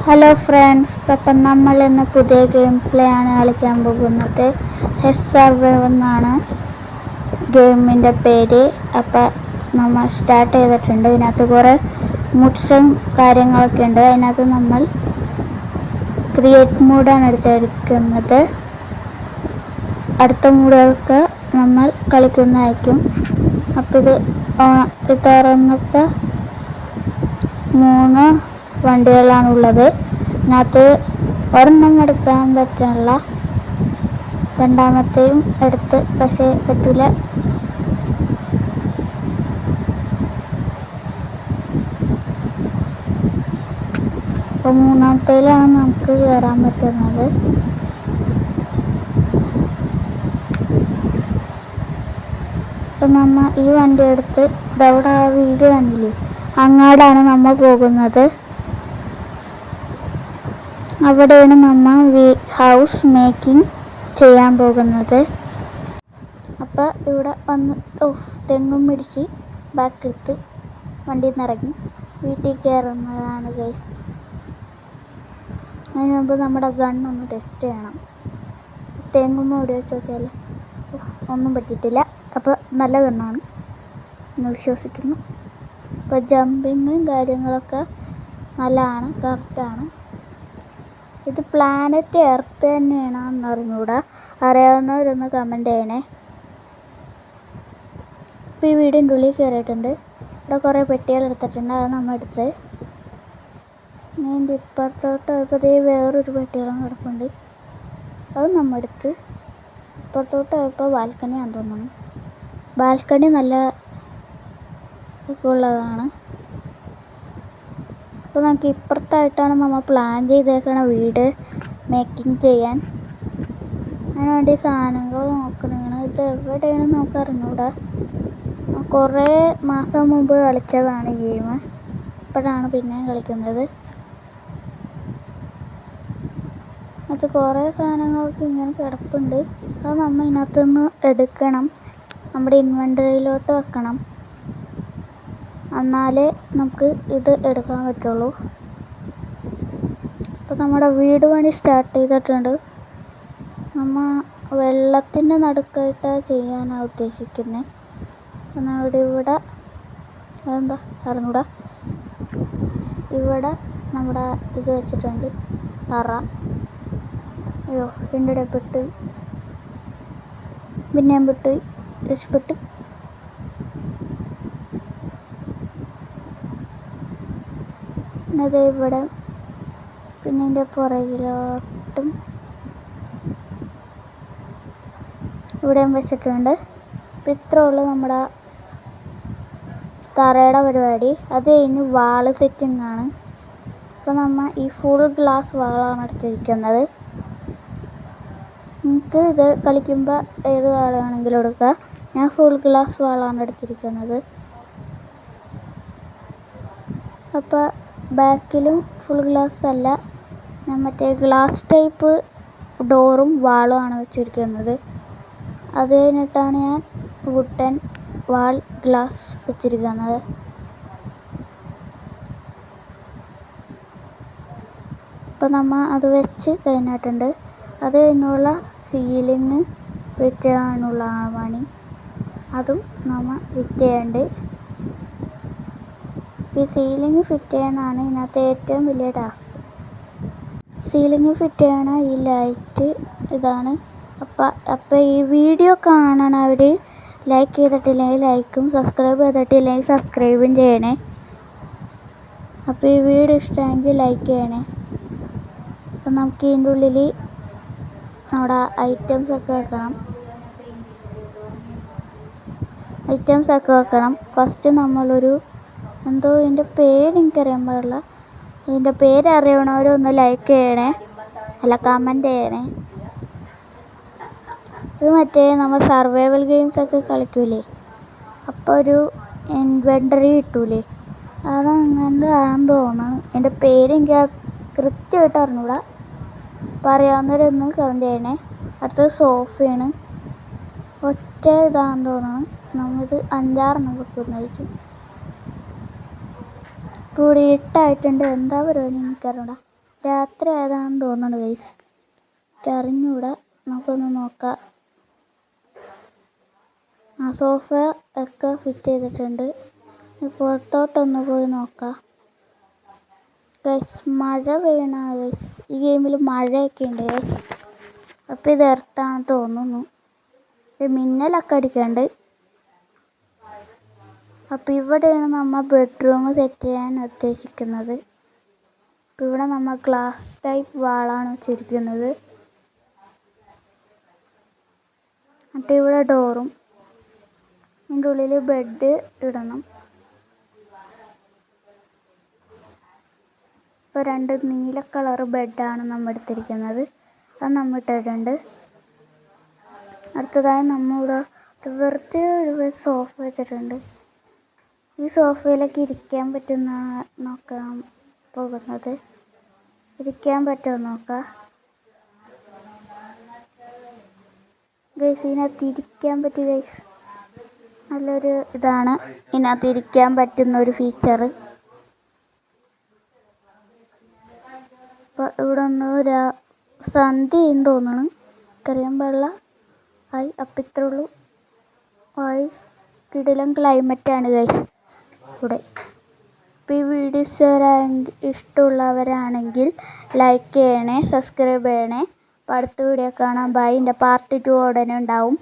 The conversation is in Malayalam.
ഹലോ ഫ്രണ്ട്സ്, അപ്പം നമ്മൾ ഇന്ന് പുതിയ ഗെയിം പ്ലേ ആണ് കളിക്കാൻ പോകുന്നത്. ഹെസ് സർവൈവ് എന്നാണ് ഗെയിമിൻ്റെ പേര്. അപ്പം നമ്മൾ സ്റ്റാർട്ട് ചെയ്തിട്ടുണ്ട്. ഇതിനകത്ത് കുറേ മുഡ്സും കാര്യങ്ങളൊക്കെ ഉണ്ട്. അതിനകത്ത് നമ്മൾ ക്രിയേറ്റ് മൂഡാണ് എടുത്തിരിക്കുന്നത്. അടുത്ത മൂഡുകൾക്ക് നമ്മൾ കളിക്കുന്നതായിരിക്കും. അപ്പം ഇത് തുറന്നപ്പോൾ 3 വണ്ടികളാണുള്ളത്. ഇതിനകത്ത് ഒരെണ്ണം എടുക്കാൻ പറ്റില്ല, രണ്ടാമത്തെയും എടുത്ത് പക്ഷേ പറ്റില്ല. അപ്പോൾ മൂന്നാമത്തേലാണ് നമുക്ക് കയറാൻ പറ്റുന്നത്. അപ്പം നമ്മൾ ഈ വണ്ടി എടുത്ത് ഇതവിടെ ആ വീട് കണ്ടില്ലേ, അങ്ങോട്ടാണ് നമ്മൾ പോകുന്നത്. അവിടെയാണ് നമ്മൾ ഹൗസ് മേക്കിംഗ് ചെയ്യാൻ പോകുന്നത്. അപ്പോൾ ഇവിടെ വന്ന് തെങ്ങും പിടിച്ച് ബാക്കെടുത്ത് വണ്ടിയിൽ നിന്ന് ഇറങ്ങി വീട്ടിൽ കയറുന്നതാണ് ഗൈസ്. അതിന് മുമ്പ് നമ്മുടെ ഗണ്ണൊന്ന് ടെസ്റ്റ് ചെയ്യണം. തെങ്ങുമ്പോൾ ഇവിടെ വെച്ച് നോക്കിയാൽ ഒന്നും പറ്റിയിട്ടില്ല. അപ്പോൾ നല്ല ഗണ്ണാണ് എന്ന് വിശ്വസിക്കുന്നു. അപ്പോൾ ജമ്പിങ്ങും കാര്യങ്ങളൊക്കെ നല്ലതാണ്, കറക്റ്റാണ്. ഇത് പ്ലാനറ്റ് എർത്ത് തന്നെയാണെന്ന് അറിഞ്ഞൂടാ. അറിയാവുന്നവരൊന്ന് കമൻറ്റ് ചെയ്യണേ. ഇപ്പോൾ ഈ വീടിൻ്റെ ഉള്ളിൽ കയറിയിട്ടുണ്ട്. ഇവിടെ കുറേ പെട്ടികൾ എടുത്തിട്ടുണ്ട്, അത് നമ്മൾ എടുത്ത്. ഇതിൻ്റെ ഇപ്പുറത്തോട്ട് പോയപ്പോൾ വേറൊരു പെട്ടികളും കിടപ്പുണ്ട്, അത് നമ്മൾ എടുത്ത്. ഇപ്പുറത്തോട്ട് പോയപ്പോൾ ബാൽക്കണിയാണെന്ന് തോന്നുന്നു. ബാൽക്കണി നല്ല ഉള്ളതാണ്. അപ്പോൾ നമുക്ക് ഇപ്പുറത്തായിട്ടാണ് നമ്മൾ പ്ലാൻ ചെയ്തേക്കണ വീട് മേക്കിംഗ് ചെയ്യാൻ. അതിനുവേണ്ടി സാധനങ്ങൾ നോക്കണതാണ്. ഇത് എവിടെയാണ് നമുക്ക് അറിഞ്ഞൂടാ. കുറേ മാസം മുമ്പ് കളിച്ചതാണ് ഈ ഗെയിം, ഇപ്പോഴാണ് പിന്നെയും കളിക്കുന്നത്. അത് കുറേ സാധനങ്ങളൊക്കെ ഇങ്ങനെ കിടപ്പുണ്ട്, അത് നമ്മൾ ഇതിനകത്തുനിന്ന് എടുക്കണം, നമ്മുടെ ഇൻവെൻ്ററിയിലോട്ട് വെക്കണം. എന്നാലേ നമുക്ക് ഇത് എടുക്കാൻ പറ്റുള്ളൂ. അപ്പോൾ നമ്മുടെ വീട് പണി സ്റ്റാർട്ട് ചെയ്തിട്ടുണ്ട്. നമ്മൾ വെള്ളത്തിൻ്റെ നടുക്കായിട്ടാണ് ചെയ്യാനാണ് ഉദ്ദേശിക്കുന്നത്. നമ്മുടെ ഇവിടെ അതെന്താ അറിഞ്ഞൂടാ. ഇവിടെ നമ്മുടെ ഇത് വെച്ചിട്ടുണ്ട്, തറ. അയ്യോ, എൻ്റെ ഇടയിൽ പെട്ട്, പിന്നെയും പെട്ട്, രക്ഷപ്പെട്ട്. പിന്നെ ഇവിടെ, പിന്നെ ഇതിൻ്റെ പുറകിലോട്ടും ഇവിടെയും വെച്ചിട്ടുണ്ട്. അപ്പോൾ ഇത്രേ ഉള്ളൂ നമ്മുടെ തറയുടെ പരിപാടി. അത് കഴിഞ്ഞ് വാള് സെറ്റിംഗ് ആണ്. അപ്പോൾ നമ്മൾ ഈ ഫുൾ ഗ്ലാസ് വാളാണ് എടുത്തിരിക്കുന്നത്. നിങ്ങൾക്ക് ഇത് കളിക്കുമ്പോൾ ഏത് വാളാണെങ്കിലും എടുക്കുക. ഞാൻ ഫുൾ ഗ്ലാസ് വാളാണ് എടുത്തിരിക്കുന്നത്. അപ്പോൾ ബാക്കിലും ഫുൾ ഗ്ലാസ് അല്ല, ഞാൻ മറ്റേ ഗ്ലാസ് ടൈപ്പ് ഡോറും വാളുമാണ് വെച്ചിരിക്കുന്നത്. അത് കഴിഞ്ഞിട്ടാണ് ഞാൻ വുഡൻ വാൾ ഗ്ലാസ് വെച്ചിരിക്കുന്നത്. അപ്പോൾ നമ്മൾ അത് വെച്ച് കഴിഞ്ഞിട്ടുണ്ട്. അത് കഴിഞ്ഞുള്ള സീലിങ് ഫിറ്റ് ചെയ്യാനുള്ള പണി, അതും നമ്മൾ ഫിറ്റ് ചെയ്യേണ്ടത്. ഈ സീലിംഗ് ഫിറ്റ് ചെയ്യാനാണ് ഇതിനകത്ത് ഏറ്റവും വലിയ ടാസ്ക്. സീലിംഗ് ഫിറ്റ് ചെയ്യണ ഈ ലൈറ്റ് ഇതാണ്. അപ്പോൾ ഈ വീഡിയോ കാണണവർ ലൈക്ക് ചെയ്തിട്ടില്ലെങ്കിൽ ലൈക്കും, സബ്സ്ക്രൈബ് ചെയ്തിട്ടില്ലെങ്കിൽ സബ്സ്ക്രൈബും ചെയ്യണേ. അപ്പോൾ ഈ വീഡിയോ ഇഷ്ടമെങ്കിൽ ലൈക്ക് ചെയ്യണേ. അപ്പം നമുക്ക് ഇതിൻ്റെ ഉള്ളിൽ നമ്മുടെ ഐറ്റംസൊക്കെ വെക്കണം. ഫസ്റ്റ് നമ്മളൊരു എന്തോ ഇതിൻ്റെ പേര് എനിക്കറിയാൻ പാടില്ല. ഇതിൻ്റെ പേര് അറിയണവരൊന്ന് ലൈക്ക് ചെയ്യണേ, അല്ല കമൻറ്റ് ചെയ്യണേ. ഇത് മറ്റേ നമ്മൾ സർവൈവൽ ഗെയിംസൊക്കെ കളിക്കൂലേ, അപ്പോൾ ഒരു ഇൻവെൻ്ററി കിട്ടൂലേ, അതങ്ങനെ ആണെന്ന് തോന്നുന്നു. എൻ്റെ പേര് എനിക്ക് കൃത്യമായിട്ട് അറിഞ്ഞൂടാ. അപ്പോൾ അറിയാവുന്നവരൊന്ന് കമൻറ്റ് ചെയ്യണേ. അടുത്തത് സോഫയാണ്, ഒറ്റ ഇതാണെന്ന് തോന്നുന്നു. നമ്മളിത് 5-6 വെക്കുന്നതായിരിക്കും. ഇപ്പോൾ ഇവിടെ ഇട്ടായിട്ടുണ്ട്, എന്താ പരിപാടി എനിക്കറിഞ്ഞൂടാ. രാത്രി ആയതാണെന്ന് തോന്നുന്നു ഗൈസ്, എനിക്ക് അറിഞ്ഞൂടാ. നമുക്കൊന്ന് നോക്കാം. ആ സോഫ ഒക്കെ ഫിറ്റ് ചെയ്തിട്ടുണ്ട്. പുറത്തോട്ടൊന്ന് പോയി നോക്കാം ഗൈസ്. മഴ പെയ്യണ ഗൈസ്, ഈ ഗെയിമിൽ മഴയൊക്കെ ഉണ്ട് ഗൈസ്. അപ്പം ഇത് എർത്താണെന്ന് തോന്നുന്നു. ഇത് മിന്നലൊക്കെ അടിക്കുന്നുണ്ട്. അപ്പം ഇവിടെയാണ് നമ്മൾ ബെഡ്റൂം സെറ്റ് ചെയ്യാൻ ഉദ്ദേശിക്കുന്നത്. അപ്പം ഇവിടെ നമ്മൾ ഗ്ലാസ് ടൈപ്പ് വാളാണ് വെച്ചിരിക്കുന്നത്. എന്നിട്ട് ഇവിടെ ഡോറും, അതിൻ്റെ ഉള്ളിൽ ബെഡ് ഇടണം. ഇപ്പോൾ 2 നീല കളർ ബെഡാണ് നമ്മൾ എടുത്തിരിക്കുന്നത്. അത് നമ്മൾ ഇട്ടിട്ടുണ്ട്. അടുത്തതായി നമ്മളിവിടെ വെറുതെ ഒരു സോഫ വെച്ചിട്ടുണ്ട്. ഈ സോഫയിലേക്ക് ഇരിക്കാൻ പറ്റുന്ന നോക്കാൻ പോകുന്നത്. ഇരിക്കാൻ പറ്റുമോ നോക്കാം ഗൈസ്. ഇതിനകത്ത് ഇരിക്കാൻ പറ്റും ഗൈസ്. നല്ലൊരു ഇതാണ് ഇതിനകത്ത് ഇരിക്കാൻ പറ്റുന്ന ഒരു ഫീച്ചർ. അപ്പോൾ ഇവിടെ ഒന്ന് സന്ധ്യയെന്ന് തോന്നണം, എനിക്കറിയാൻ പാടില്ല. ആയി അപ്പം ഇത്രേ ഉള്ളൂ. ആയി കിടിലം ക്ലൈമറ്റാണ് ഗൈസ് ഇവിടെ. അപ്പോൾ ഈ വീഡിയോസ് ഇഷ്ടമുള്ളവരാണെങ്കിൽ ലൈക്ക് ചെയ്യണേ, സബ്സ്ക്രൈബ് ചെയ്യണേ. അപ്പോൾ അടുത്ത വീഡിയോ കാണാം. ബൈ. എൻ്റെ പാർട്ട് 2 ഉടനെ ഉണ്ടാവും.